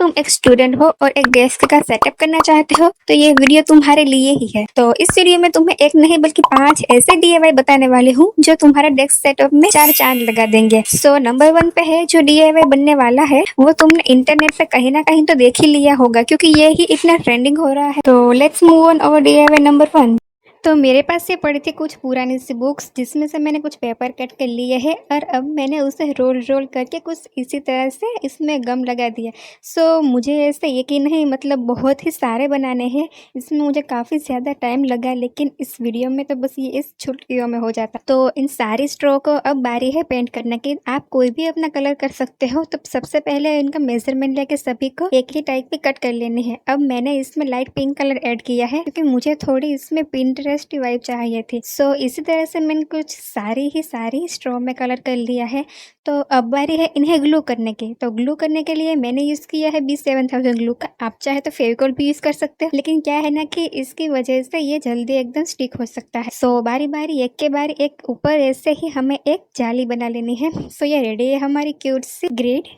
तुम एक स्टूडेंट हो और एक डेस्क का सेटअप करना चाहते हो तो ये वीडियो तुम्हारे लिए ही है। तो इस वीडियो में तुम्हें एक नहीं बल्कि 5 ऐसे डीआईवाई बताने वाली हूँ जो तुम्हारे डेस्क सेटअप में 4 चांद लगा देंगे। सो नंबर 1 पे है जो डीआईवाई बनने वाला है वो तुमने इंटरनेट पे कहीं ना कहीं तो देख ही लिया होगा क्योंकि ये ही इतना ट्रेंडिंग हो रहा है। तो let's move on over DIY number 1। तो मेरे पास ये पड़ी थी कुछ पुरानी सी बुक्स जिसमें से मैंने कुछ पेपर कट कर लिए हैं और अब मैंने उसे रोल रोल करके कुछ इसी तरह से इसमें गम लगा दिया। सो मुझे ऐसे यकीन नहीं, मतलब बहुत ही सारे बनाने हैं। इसमें मुझे काफ़ी ज़्यादा टाइम लगा लेकिन इस वीडियो में तो बस ये इस छुट्टियों में हो जाता। तो इन सारी स्ट्रो को अब बारी है पेंट करने की। आप कोई भी अपना कलर कर सकते हो। तो सबसे पहले इनका मेजरमेंट लेके सभी को एक ही टाइप की कट कर लेनी है। अब मैंने इसमें लाइट पिंक कलर ऐड किया है क्योंकि मुझे थोड़ी इसमें पिंटरेस्ट वाइब चाहिए थी। सो इसी तरह से मैंने कुछ सारी स्ट्रॉ में कलर कर लिया है। तो अब बारी है इन्हें ग्लू करने की। तो ग्लू करने के लिए मैंने यूज़ किया है B7000 ग्लू का। आप चाहे तो फेविकॉल भी यूज़ कर सकते हो, लेकिन क्या है ना कि इसकी वजह से ये जल्दी एकदम स्टिक हो सकता है। सो बारी बारी एक के बारी एक ऊपर ऐसे ही हमें एक जाली बना लेनी है। सो ये रेडी है हमारी क्यूट सी ग्रिड।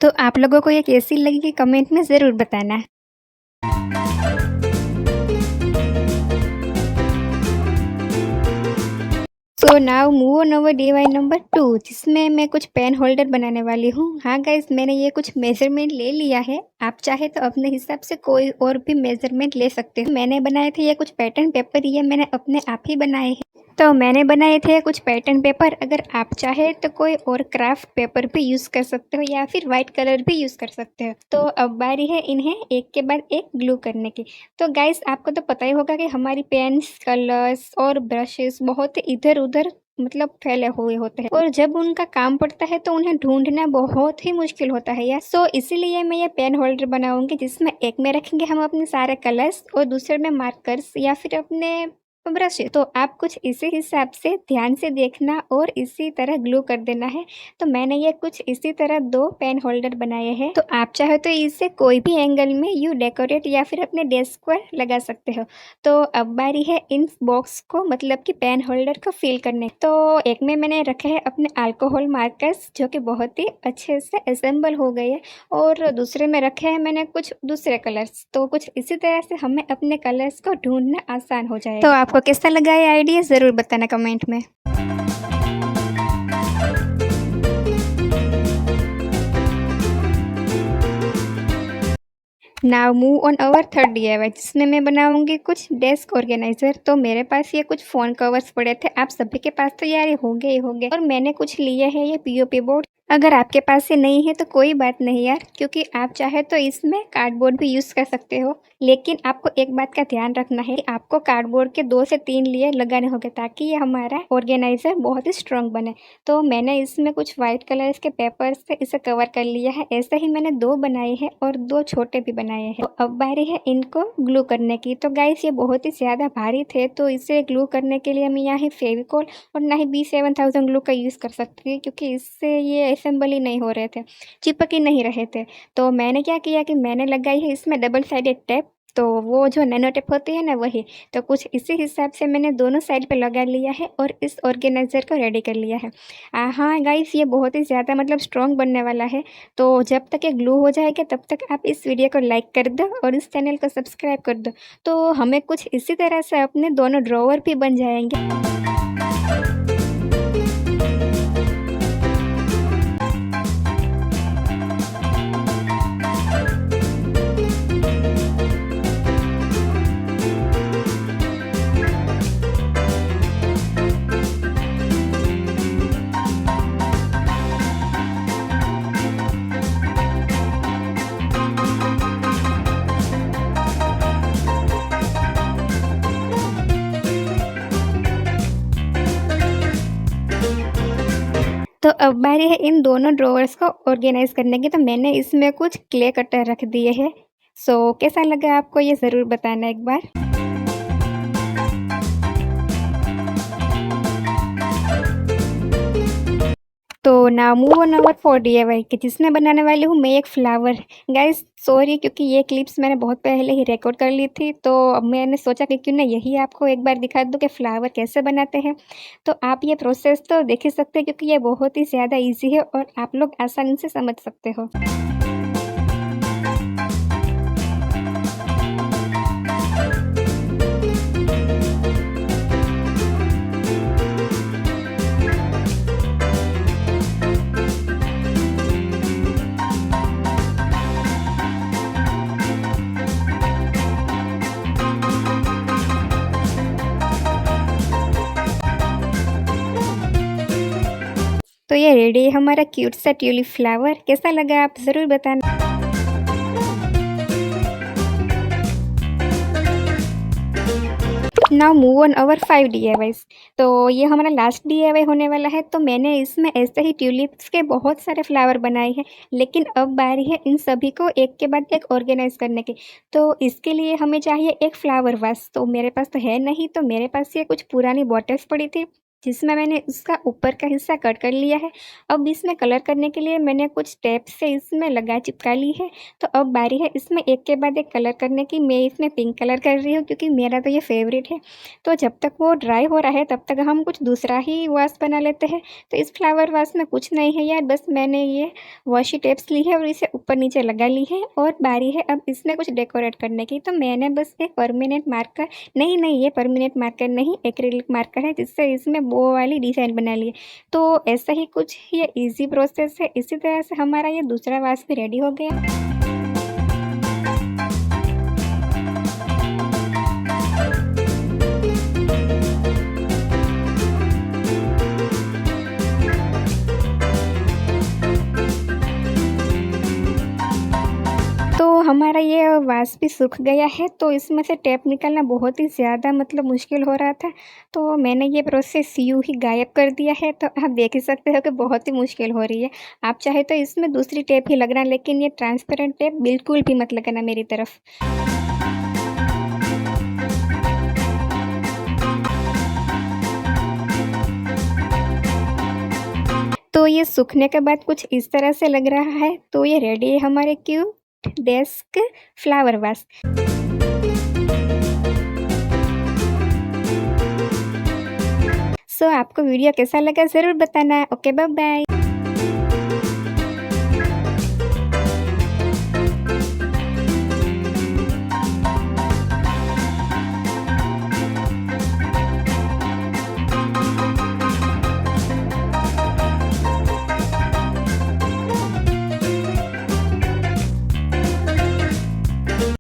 तो आप लोगों को ये कैसी लगी कमेंट में ज़रूर बताना। So now move on over DIY number 2 जिसमें मैं कुछ पेन होल्डर बनाने वाली हूँ। हाँ गाइस, मैंने ये कुछ मेजरमेंट ले लिया है। आप चाहे तो अपने हिसाब से कोई और भी मेजरमेंट ले सकते हो। मैंने बनाए थे ये कुछ पैटर्न पेपर, ये मैंने अपने आप ही बनाए हैं। तो मैंने बनाए थे कुछ पैटर्न पेपर। अगर आप चाहे तो कोई और क्राफ्ट पेपर भी यूज़ कर सकते हो या फिर वाइट कलर भी यूज़ कर सकते हो। तो अब बारी है इन्हें एक के बाद एक ग्लू करने की। तो गाइस, आपको तो पता ही होगा कि हमारी पेन्स, कलर्स और ब्रशेस बहुत इधर उधर मतलब फैले हुए होते हैं और जब उनका काम पड़ता है तो उन्हें ढूंढना बहुत ही मुश्किल होता है यार। सो इसीलिए मैं ये पेन होल्डर बनाऊंगी जिसमें एक में रखेंगे हम अपने सारे कलर्स और दूसरे में मार्कर्स या फिर अपने ब्रश। तो आप कुछ इसी हिसाब से ध्यान से देखना और इसी तरह ग्लू कर देना है। तो मैंने ये कुछ इसी तरह 2 पेन होल्डर बनाए हैं। तो आप चाहे तो इसे कोई भी एंगल में यू डेकोरेट या फिर अपने डेस्क पर लगा सकते हो। तो अब बारी है इन बॉक्स को मतलब कि पेन होल्डर को फिल करने। तो एक में मैंने रखे हैं अपने अल्कोहल मार्कर्स जो कि बहुत ही अच्छे से असेंबल हो गए हैं और दूसरे में रखे हैं मैंने कुछ दूसरे कलर्स। तो कुछ इसी तरह से हमें अपने कलर्स को ढूंढना आसान हो जाएगा। तो आपको कैसा लगा ये आइडिया ज़रूर बताना कमेंट में। Now move on our third DIY जिसमें मैं बनाऊंगी कुछ डेस्क ऑर्गेनाइजर। तो मेरे पास ये कुछ फ़ोन कवर्स पड़े थे, आप सभी के पास तो यार ये होंगे ही होंगे, और मैंने कुछ लिए हैं ये पीओपी बोर्ड। अगर आपके पास ये नहीं है तो कोई बात नहीं यार, क्योंकि आप चाहे तो इसमें कार्डबोर्ड भी यूज़ कर सकते हो। लेकिन आपको एक बात का ध्यान रखना है कि आपको कार्डबोर्ड के 2 से 3 लेयर लगाने होंगे ताकि ये हमारा ऑर्गेनाइजर बहुत ही स्ट्रॉन्ग बने। तो मैंने इसमें कुछ वाइट कलर के पेपर से इसे कवर कर लिया है। ऐसे ही मैंने 2 बनाए हैं और 2 छोटे भी बनाए हैं। तो अब बारी है इनको ग्लू करने की। तो गाइस, ये बहुत ही ज़्यादा भारी थे तो इसे ग्लू करने के लिए मैं यहाँ ही फेविकॉल और ना ही B7000 ग्लू का यूज़ कर सकती हूँ क्योंकि इससे ये असेंबल ही नहीं हो रहे थे, चिपक ही नहीं रहे थे। तो मैंने क्या किया कि मैंने लगाई है इसमें डबल साइडेड टेप। तो वो जो नैनो टेप होती है ना वही। तो कुछ इसी हिसाब से मैंने दोनों साइड पे लगा लिया है और इस ऑर्गेनाइज़र को रेडी कर लिया है। हाँ गाइस, ये बहुत ही ज़्यादा मतलब स्ट्रॉन्ग बनने वाला है। तो जब तक ये ग्लू हो जाएगा तब तक आप इस वीडियो को लाइक कर दो और इस चैनल को सब्सक्राइब कर दो। तो हमें कुछ इसी तरह से अपने दोनों ड्रॉवर भी बन जाएंगे। तो अब बारी है इन दोनों ड्रॉवर्स को ऑर्गेनाइज करने की। तो मैंने इसमें कुछ क्ले कटर रख दिए हैं। सो कैसा लगा आपको ये ज़रूर बताना एक बार। तो ना move on over for DIY के जिसमें बनाने वाली हूँ मैं एक फ्लावर। गाइस सॉरी, क्योंकि ये क्लिप्स मैंने बहुत पहले ही रिकॉर्ड कर ली थी तो अब मैंने सोचा कि क्यों ना यही आपको एक बार दिखा दूँ कि फ्लावर कैसे बनाते हैं। तो आप ये प्रोसेस तो देख ही सकते हैं क्योंकि ये बहुत ही ज़्यादा ईजी है और आप लोग आसानी से समझ सकते हो। ये रेडी है हमारा क्यूट सा ट्यूलिप फ्लावर। कैसा लगा आप ज़रूर बताना। Now move on our 5 DIYs। तो ये हमारा लास्ट DIY होने वाला है। तो मैंने इसमें ऐसे ही ट्यूलिप्स के बहुत सारे फ्लावर बनाए हैं, लेकिन अब बारी है इन सभी को एक के बाद एक ऑर्गेनाइज करने की। तो इसके लिए हमें चाहिए एक फ्लावर वास। तो मेरे पास तो है नहीं, तो मेरे पास ये कुछ पुरानी बॉटल्स पड़ी थी जिसमें मैंने उसका ऊपर का हिस्सा कट कर लिया है। अब इसमें कलर करने के लिए मैंने कुछ टेप से इसमें लगा चिपका ली है। तो अब बारी है इसमें एक के बाद एक कलर करने की। मैं इसमें पिंक कलर कर रही हूँ क्योंकि मेरा तो ये फेवरेट है। तो जब तक वो ड्राई हो रहा है तब तक हम कुछ दूसरा ही वास बना लेते हैं। तो इस फ्लावर वास में कुछ नहीं है यार, बस मैंने ये वॉशी टेप्स ली है और इसे ऊपर नीचे लगा ली है। और बारी है अब इसमें कुछ डेकोरेट करने की। तो मैंने बस एक परमानेंट मार्कर, नहीं ये परमानेंट मार्कर नहीं, एक्रिलिक मार्कर है, जिससे इसमें वो वाली डिज़ाइन बना ली है। तो ऐसा ही कुछ ये इजी प्रोसेस है। इसी तरह से हमारा ये दूसरा वास भी रेडी हो गया। तो हमारा ये वास भी सूख गया है। तो इसमें से टेप निकालना बहुत ही ज़्यादा मुश्किल हो रहा था। तो मैंने ये प्रोसेस यूँ ही गायब कर दिया है। तो आप देख ही सकते हो कि बहुत ही मुश्किल हो रही है। आप चाहे तो इसमें दूसरी टेप ही लगाना, लेकिन ये ट्रांसपेरेंट टेप बिल्कुल भी मत लगाना मेरी तरफ। तो ये सूखने के बाद कुछ इस तरह से लग रहा है। तो ये रेडी है हमारे क्यूट डेस्क फ्लावर वास। सो आपको वीडियो कैसा लगा ज़रूर बताना। Okay bye bye.